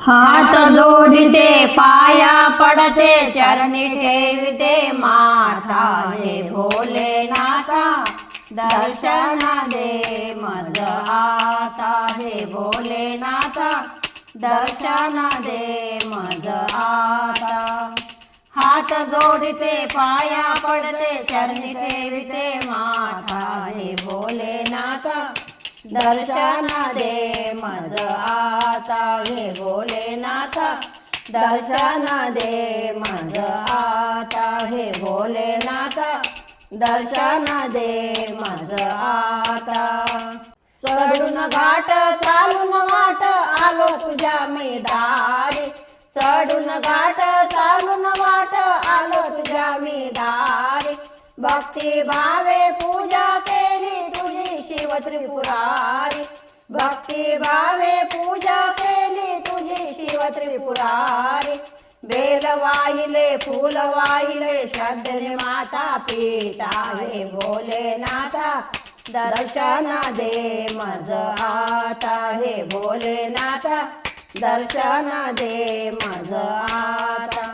हात जोडिते पाया पडते चरणी ठेविते माथा हे भोलेनाथा दर्शन दे मज आता हे भोलेनाथा दर्शन दे मज आता। हात जोडिते पाया पडते चरणी ठेविते माथा हे भोलेनाथा दर्शन दे मज आता हे भोलेनाथा दर्शन दे मज आता हे भोलेनाथा दर्शन दे मज आता। चढून घाट चालून वाट आलो तुझ्या मी दारी चढून घाट चालून वाट आलो तुझ्या मी दारी भक्ती भावे पूजा केली तुझी शिव त्रिपुरारी भक्ती भावे पूजा केली तुझी शिव त्रिपुरारी बेल वाहिले फूल वाहिले श्रद्धेने माता पीठ आहे भोलेनाथा दर्शन दे मज आता हे भोलेनाथा दर्शन दे मज आता।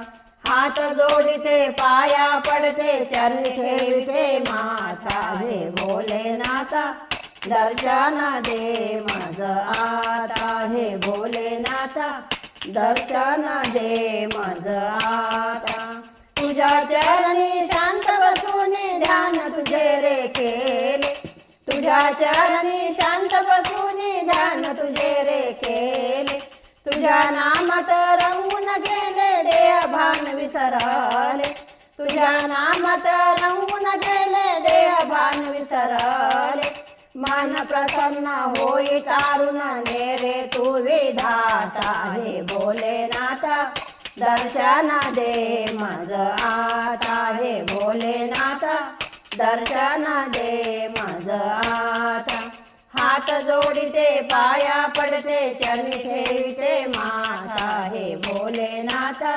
हात जोडिते पाया पडते चरणी ठेविते माता हे भोलेनाथा दर्शन दे मज आता हे भोलेनाथा दर्शन दे मज आता। तुझ्या चरणी शांत बसून ध्यान तुझे रे केले तुझ्या चरणी शांत बसून ध्यान तुझे रे केले तुझ्या नामात रंगून गेले देह भान विसरले तुझ्या नामात रंगून गेले देह भान विसरले मन प्रसन्न होई तारुण नेरे तू विधाता हे भोलेनाथा दर्शन दे मज आता हे भोलेनाथा दर्शन दे मज आता। हात जोडिते पाया पडते चरणी ठेविते माता हे भोलेनाथा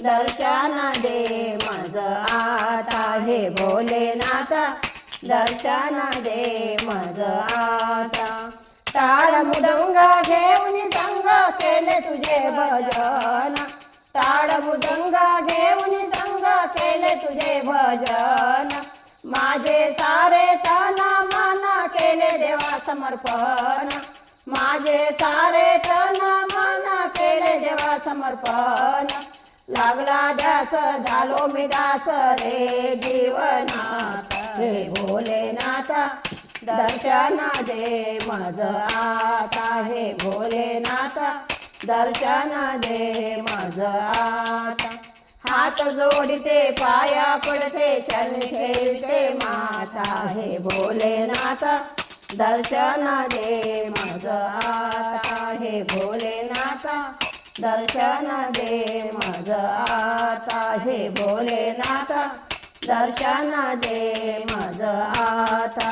दर्शन दे मज आता हे भोलेनाथा दर्शन दे मज आता। टाळ मृदंग घेऊन संग केले तुझे भजन टाळ मृदंग घेऊन संग केले तुझे भजन माझे सारे तन मन केले देवा समर्पण माझे सारे तन मन केले देवा समर्पण लागला ध्यास झालो मी दास रे जीवनात हे भोलेनाथा दर्शन दे मज आता हे भोलेनाथा दर्शन दे मज आता। हात जोडिते पाया पडते चरणी ठेविते माता हे भोलेनाथा दर्शन दे मज आता हे भोलेनाथा दर्शन दे मज आता हे भोलेनाथा दर्शन दे मज आता।